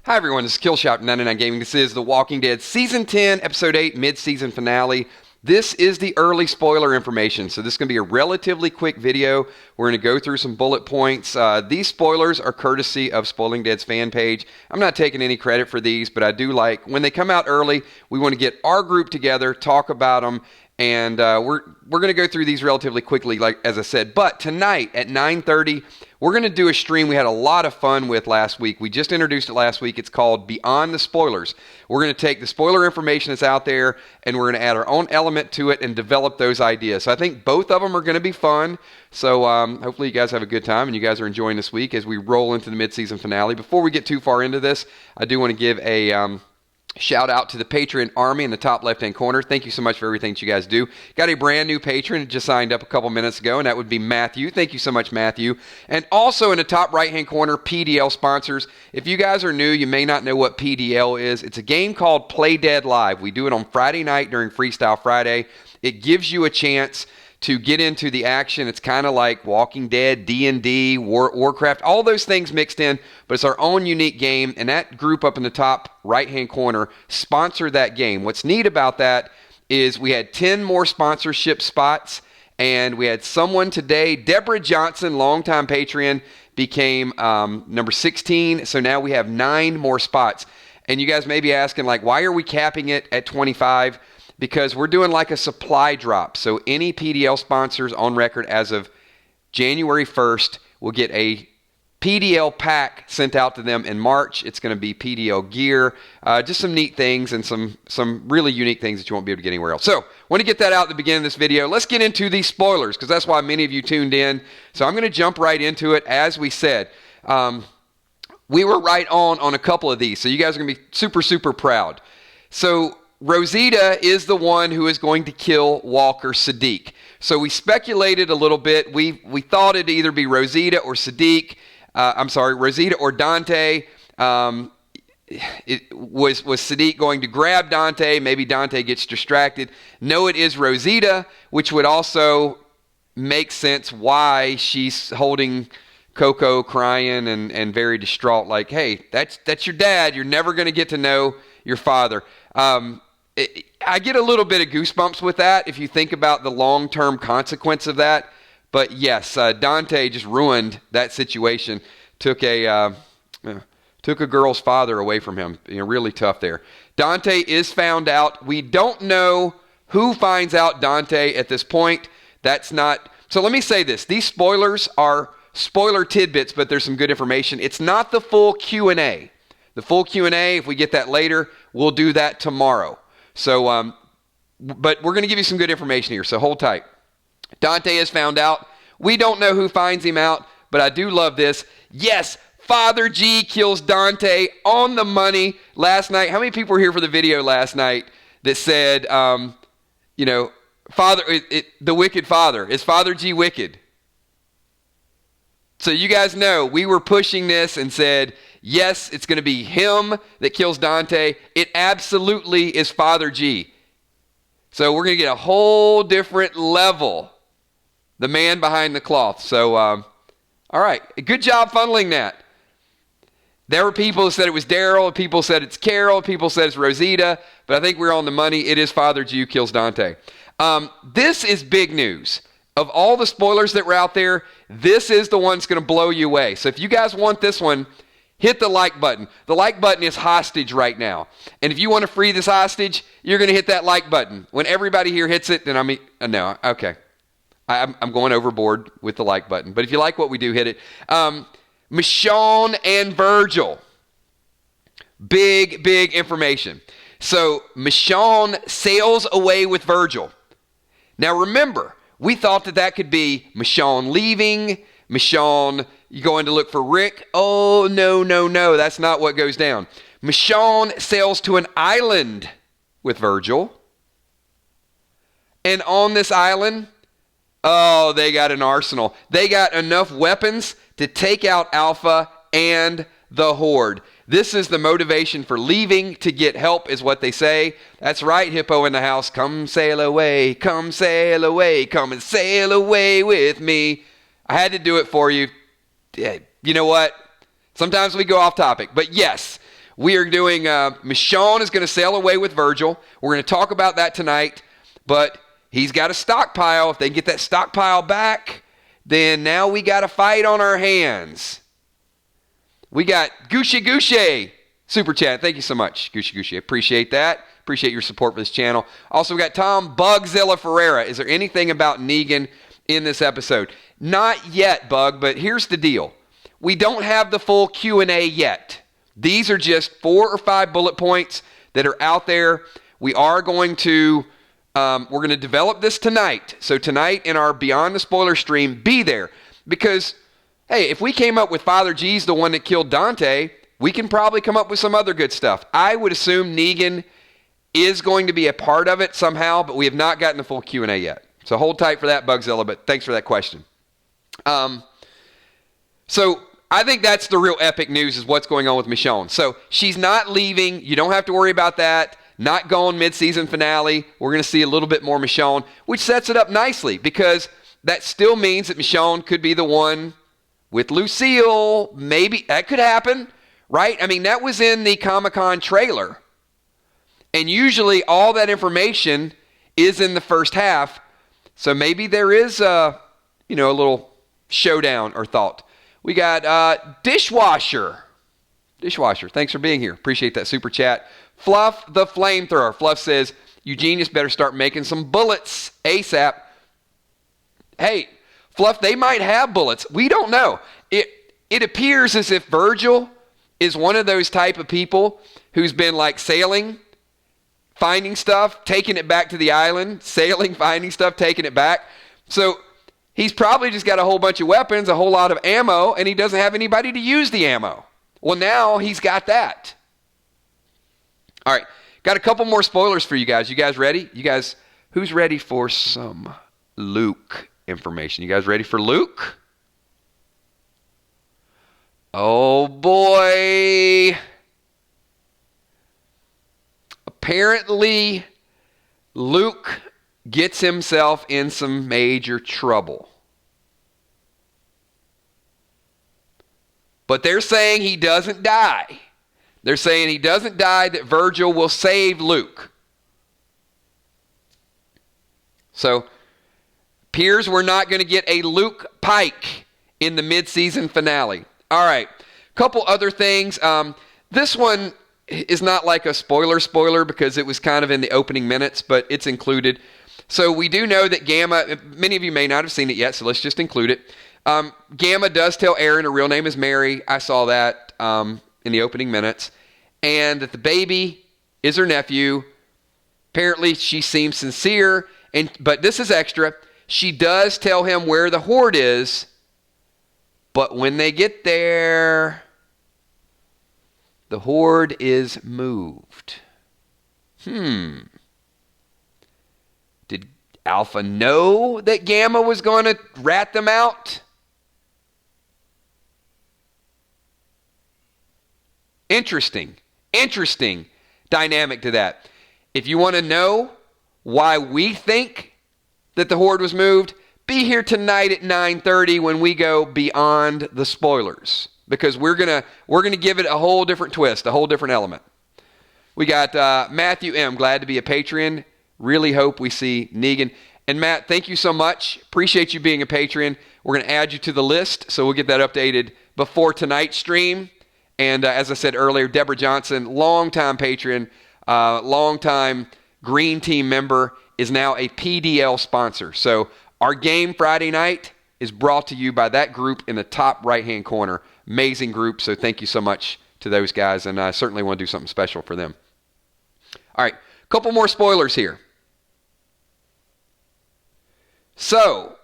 Hi everyone, this is Killshot 99 Gaming. This is The Walking Dead Season 10, Episode 8, mid-season finale. This is the early spoiler information, so this is going to be a relatively quick video. We're going to go through some bullet points. These spoilers are courtesy of Spoiling Dead's fan page. I'm not taking any credit for these, but I do like, when they come out early, we want to get our group together, talk about them, and we're going to go through these relatively quickly, like as I said. But tonight at 9:30, we're going to do a stream we had a lot of fun with last week. We just introduced it last week. It's called Beyond the Spoilers. We're going to take the spoiler information that's out there, and we're going to add our own element to it and develop those ideas. So I think both of them are going to be fun. So hopefully you guys have a good time, and you guys are enjoying this week as we roll into the mid-season finale. Before we get too far into this, I do want to give a shout out to the Patreon Army in the top left-hand corner. Thank you so much for everything that you guys do. Got a brand new patron that just signed up a couple minutes ago, and that would be Matthew. Thank you so much, Matthew. And also in the top right-hand corner, PDL sponsors. If you guys are new, you may not know what PDL is. It's a game called Play Dead Live. We do it on Friday night during Freestyle Friday. It gives you a chance to get into the action. It's kind of like Walking Dead, D&D, Warcraft, all those things mixed in, but it's our own unique game, and that group up in the top right-hand corner sponsored that game. What's neat about that is we had 10 more sponsorship spots, and we had someone today, Deborah Johnson, longtime Patreon, became number 16, so now we have 9 more spots. And you guys may be asking, like, why are we capping it at 25? Because we're doing like a supply drop. So any PDL sponsors on record as of January 1st will get a PDL pack sent out to them in March. It's going to be PDL gear, just some neat things and some really unique things that you won't be able to get anywhere else. So want to get that out at the beginning of this video. Let's get into these spoilers because that's why many of you tuned in. So I'm going to jump right into it. As we said, we were right on a couple of these. So you guys are going to be super, super proud. So Rosita is the one who is going to kill Walker Sadiq. So we speculated a little bit. We thought it'd either be Rosita or Sadiq. Rosita or Dante. It was Sadiq going to grab Dante? Maybe Dante gets distracted. No, it is Rosita, which would also make sense why she's holding Coco crying and very distraught. Like, hey, that's your dad. You're never going to get to know your father. I get a little bit of goosebumps with that if you think about the long-term consequence of that. But yes, Dante just ruined that situation. Took a girl's father away from him. Really tough there. Dante is found out. We don't know who finds out Dante at this point. That's not. So let me say this. These spoilers are spoiler tidbits, but there's some good information. It's not the full Q&A. The full Q&A, if we get that later, we'll do that tomorrow. So, but we're going to give you some good information here, so hold tight. Dante is found out. We don't know who finds him out, but I do love this. Yes, Father G kills Dante on the money last night. How many people were here for the video last night that said, the wicked father? Is Father G wicked? So you guys know we were pushing this and said, yes, it's going to be him that kills Dante. It absolutely is Father G. So we're going to get a whole different level. The man behind the cloth. So, all right. Good job funneling that. There were people who said it was Daryl. People said it's Carol. People said it's Rosita. But I think we're on the money. It is Father G who kills Dante. This is big news. Of all the spoilers that were out there, this is the one that's going to blow you away. So if you guys want this one, hit the like button. The like button is hostage right now. And if you want to free this hostage, you're going to hit that like button. When everybody here hits it, then no, okay. I'm going overboard with the like button. But if you like what we do, hit it. Michonne and Virgil. Big information. So Michonne sails away with Virgil. Now remember, we thought that could be Michonne leaving, Michonne going to look for Rick. Oh, no. That's not what goes down. Michonne sails to an island with Virgil. And on this island, they got an arsenal. They got enough weapons to take out Alpha and the Horde. This is the motivation for leaving to get help is what they say. That's right, Hippo in the house. Come sail away, come sail away, come and sail away with me. I had to do it for you. You know what? Sometimes we go off topic. But yes, We are doing, Michonne is going to sail away with Virgil. We're going to talk about that tonight, but he's got a stockpile. If they get that stockpile back, then now we got a fight on our hands. We got Gushy Super Chat. Thank you so much, Gushy. Appreciate that. Appreciate your support for this channel. Also, we got Tom Bugzilla Ferreira. Is there anything about Negan in this episode? Not yet, Bug, but here's the deal. We don't have the full Q&A yet. These are just 4 or 5 bullet points that are out there. We are going to, we're going to develop this tonight. So tonight in our Beyond the Spoiler stream, be there. Because, hey, if we came up with Father G's the one that killed Dante, we can probably come up with some other good stuff. I would assume Negan is going to be a part of it somehow, but we have not gotten the full Q&A yet. So hold tight for that, Bugzilla, but thanks for that question. So I think that's the real epic news is what's going on with Michonne. So she's not leaving. You don't have to worry about that. Not going mid-season finale. We're going to see a little bit more Michonne, which sets it up nicely because that still means that Michonne could be the one with Lucille. Maybe that could happen, right? I mean, that was in the Comic-Con trailer. And usually all that information is in the first half. So maybe there is a little showdown or thought. We got Dishwasher. Thanks for being here. Appreciate that super chat. Fluff the Flamethrower. Fluff says, Eugenius better start making some bullets ASAP. Hey, Fluff, they might have bullets. We don't know. It appears as if Virgil is one of those type of people who's been like sailing, finding stuff, taking it back to the island, sailing, finding stuff, taking it back. So he's probably just got a whole bunch of weapons, a whole lot of ammo, and he doesn't have anybody to use the ammo. Well, now he's got that. All right, got a couple more spoilers for you guys. You guys ready? Who's ready for some Luke information? You guys ready for Luke? Oh, boy. Apparently, Luke gets himself in some major trouble. But they're saying he doesn't die. They're saying he doesn't die, that Virgil will save Luke. So, appears we're not going to get a Luke Pike in the mid-season finale. All right, couple other things. This one is not like a spoiler because it was kind of in the opening minutes, but it's included. So we do know that Gamma, many of you may not have seen it yet, so let's just include it. Gamma does tell Aaron her real name is Mary. I saw that in the opening minutes. And that the baby is her nephew. Apparently she seems sincere, but this is extra. She does tell him where the Horde is, but when they get there, the Horde is moved. Did Alpha know that Gamma was going to rat them out? Interesting dynamic to that. If you want to know why we think that the Horde was moved, be here tonight at 9:30 when we go beyond the spoilers, because we're gonna give it a whole different twist, a whole different element. We got Matthew M. Glad to be a Patreon. Really hope we see Negan. And Matt, thank you so much. Appreciate you being a Patreon. We're going to add you to the list, so we'll get that updated before tonight's stream. And as I said earlier, Deborah Johnson, longtime Patreon, longtime Green Team member, is now a PDL sponsor. So our game Friday night is brought to you by that group in the top right-hand corner. Amazing group, so thank you so much to those guys, and I certainly want to do something special for them. All right, couple more spoilers here. So,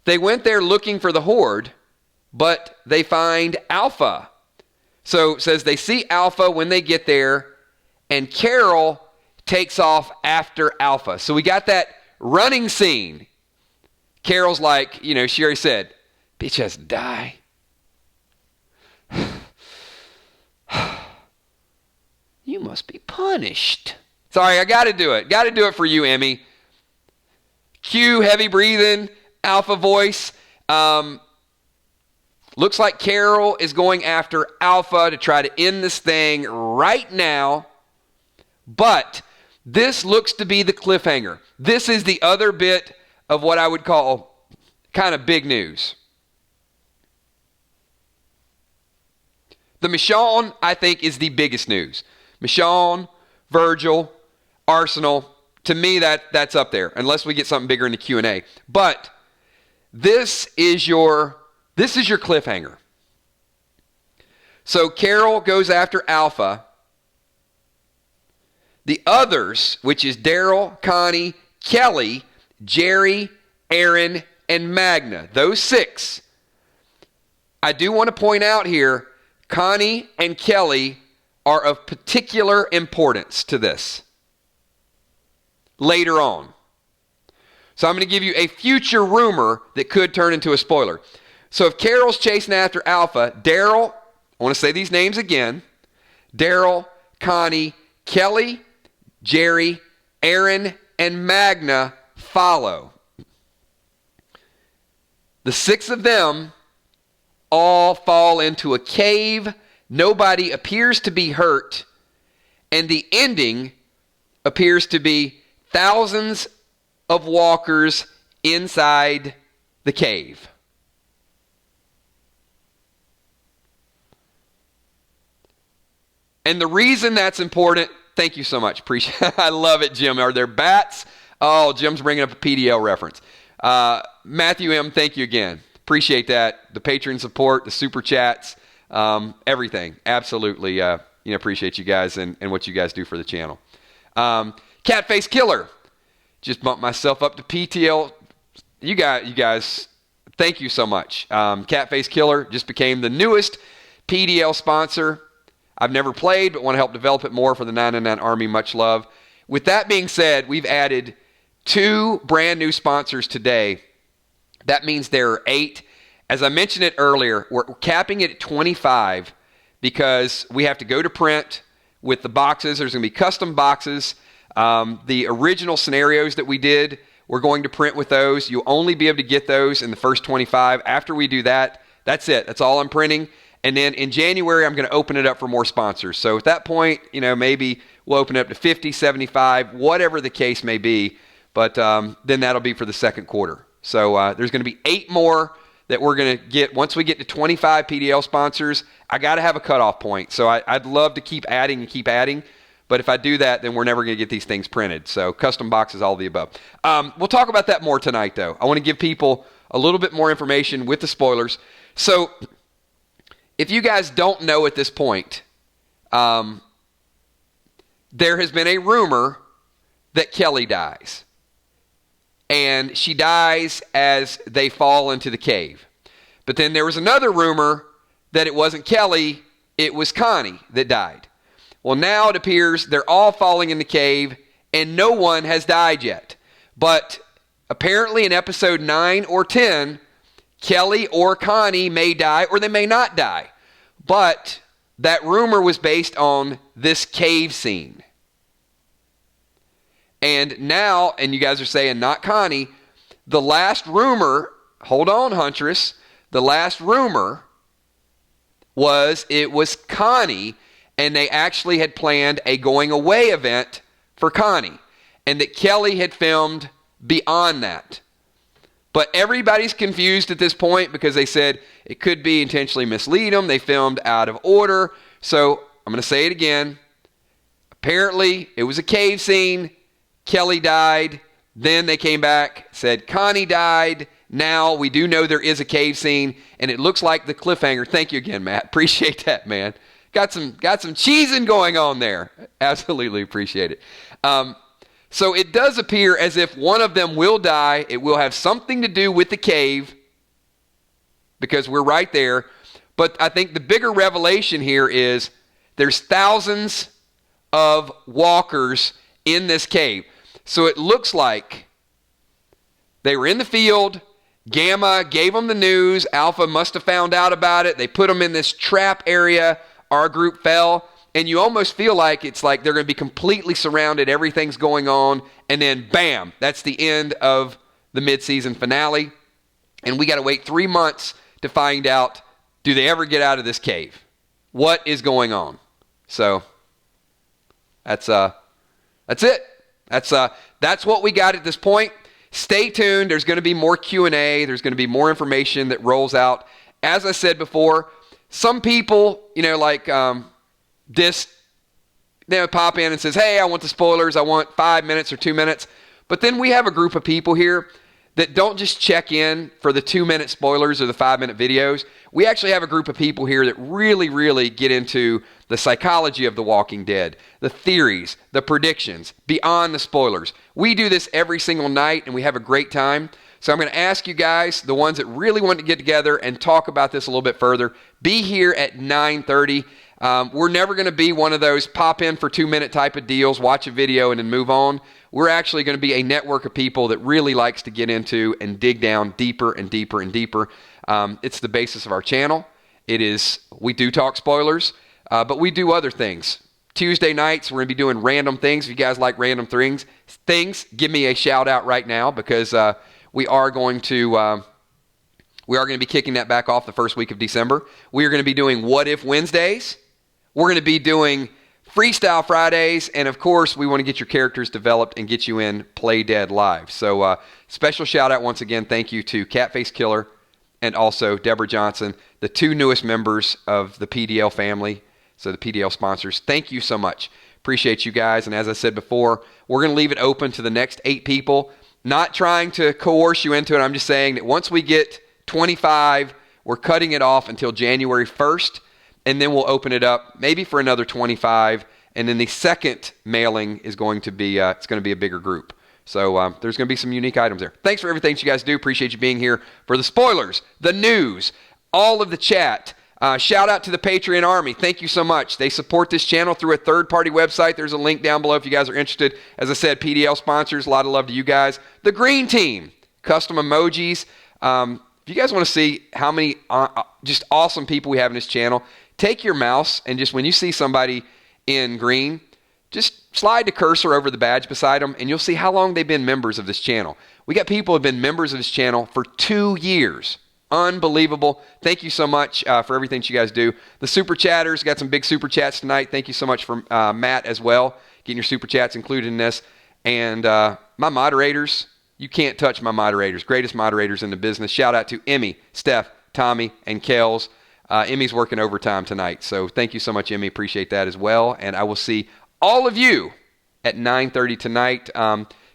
they went there looking for the Horde, but they find Alpha. So it says they see Alpha when they get there, and Carol takes off after Alpha. So we got that running scene. Carol's like, she already said, bitch has to die. You must be punished. Sorry, I got to do it. Got to do it for you, Emmy. Cue heavy breathing, Alpha voice. Looks like Carol is going after Alpha to try to end this thing right now. But this looks to be the cliffhanger. This is the other bit of what I would call kind of big news. The Michonne, I think, is the biggest news. Michonne, Virgil, Arsenal. To me, that's up there, unless we get something bigger in the Q&A. But this is your cliffhanger. So Carol goes after Alpha. The others, which is Daryl, Connie, Kelly, Jerry, Aaron, and Magna, those 6. I do want to point out here, Connie and Kelly are of particular importance to this later on. So I'm going to give you a future rumor that could turn into a spoiler. So if Carol's chasing after Alpha, Daryl, I want to say these names again, Daryl, Connie, Kelly, Jerry, Aaron, and Magna follow. The 6 of them all fall into a cave. Nobody appears to be hurt. And the ending appears to be thousands of walkers inside the cave. And the reason that's important, thank you so much. Appreciate it. I love it, Jim. Are there bats? Oh, Jim's bringing up a PDL reference. Matthew M., thank you again. Appreciate that. The Patreon support, the super chats, everything. Absolutely. Appreciate you guys and what you guys do for the channel. Catface Killer. Just bumped myself up to PTL. You guys, thank you so much. Catface Killer just became the newest PDL sponsor. I've never played, but want to help develop it more for the 999 Army. Much love. With that being said, we've added 2 brand new sponsors today. That means there are 8. As I mentioned it earlier, we're capping it at 25 because we have to go to print with the boxes. There's going to be custom boxes. The original scenarios that we did, we're going to print with those. You'll only be able to get those in the first 25. After we do that, that's it. That's all I'm printing. And then in January, I'm going to open it up for more sponsors. So at that point, maybe we'll open it up to 50, 75, whatever the case may be. But then that'll be for the second quarter. So there's going to be 8 more that we're going to get. Once we get to 25 PDL sponsors, I got to have a cutoff point. So I'd love to keep adding. But if I do that, then we're never going to get these things printed. So custom boxes, all of the above. We'll talk about that more tonight, though. I want to give people a little bit more information with the spoilers. So if you guys don't know at this point, there has been a rumor that Kelly dies. And she dies as they fall into the cave. But then there was another rumor that it wasn't Kelly, it was Connie that died. Well, now it appears they're all falling in the cave and no one has died yet. But apparently in episode 9 or 10, Kelly or Connie may die or they may not die. But that rumor was based on this cave scene. And now, and you guys are saying not Connie, the last rumor, hold on, Huntress, the last rumor was it was Connie, and they actually had planned a going away event for Connie, and that Kelly had filmed beyond that. But everybody's confused at this point because they said it could be intentionally mislead them. They filmed out of order. So I'm going to say it again. Apparently, it was a cave scene. Kelly died. Then they came back, said Connie died. Now we do know there is a cave scene, and it looks like the cliffhanger. Thank you again, Matt. Appreciate that, man. Got some cheesing going on there. Absolutely appreciate it. So it does appear as if one of them will die. It will have something to do with the cave because we're right there. But I think the bigger revelation here is there's thousands of walkers in this cave. So it looks like they were in the field. Gamma gave them the news. Alpha must have found out about it. They put them in this trap area. Our group fell. And you almost feel like it's like they're going to be completely surrounded. Everything's going on. And then, bam, that's the end of the mid-season finale. And we got to wait 3 months to find out Do they ever get out of this cave? What is going on? So that's it. That's what we got at this point. Stay tuned. There's going to be more Q&A. There's going to be more information that rolls out. As I said before, some people, like this, they pop in and says, hey, I want the spoilers. I want 5 minutes or 2 minutes. But then we have a group of people here that don't just check in for the 2-minute spoilers or the 5-minute videos. We actually have a group of people here that really, really get into the psychology of The Walking Dead, the theories, the predictions, beyond the spoilers. We do this every single night, and we have a great time. So I'm going to ask you guys, the ones that really want to get together and talk about this a little bit further, be here at 9:30. We're never going to be one of those pop in for 2-minute type of deals, watch a video, and then move on. We're actually going to be a network of people that really likes to get into and dig down deeper and deeper and deeper. It's the basis of our channel. We do talk spoilers, but we do other things. Tuesday nights, we're going to be doing random things. If you guys like random things, give me a shout out right now, because we are going to be kicking that back off the first week of December. We are going to be doing What If Wednesdays. We're going to be doing Freestyle Fridays, and of course, we want to get your characters developed and get you in Play Dead Live. So special shout out once again, thank you to Catface Killer and also Deborah Johnson, the 2 newest members of the PDL family, so the PDL sponsors. Thank you so much. Appreciate you guys, and as I said before, we're going to leave it open to the next 8 people. Not trying to coerce you into it, I'm just saying that once we get 25, we're cutting it off until January 1st. And then we'll open it up maybe for another 25. And then the second mailing is going to be, it's going to be a bigger group. So there's going to be some unique items there. Thanks for everything that you guys do. Appreciate you being here for the spoilers, the news, all of the chat. Shout out to the Patreon Army. Thank you so much. They support this channel through a third-party website. There's a link down below if you guys are interested. As I said, PDL sponsors. A lot of love to you guys. The Green Team, custom emojis. If you guys want to see how many just awesome people we have in this channel, take your mouse and just when you see somebody in green, just slide the cursor over the badge beside them and you'll see how long they've been members of this channel. We got people who have been members of this channel for 2 years. Unbelievable. Thank you so much for everything that you guys do. The Super Chatters, got some big Super Chats tonight. Thank you so much for Matt as well, getting your Super Chats included in this. And my moderators, you can't touch my moderators. Greatest moderators in the business. Shout out to Emmy, Steph, Tommy, and Kels. Emmy's working overtime tonight. So thank you so much, Emmy. Appreciate that as well. And I will see all of you at 9:30 tonight.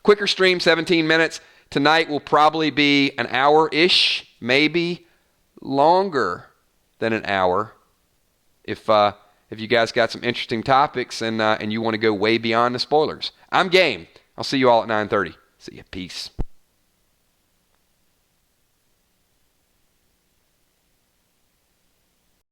Quicker stream, 17 minutes. Tonight will probably be an hour-ish, maybe longer than an hour. If you guys got some interesting topics and you want to go way beyond the spoilers. I'm game. I'll see you all at 9:30. See ya. Peace.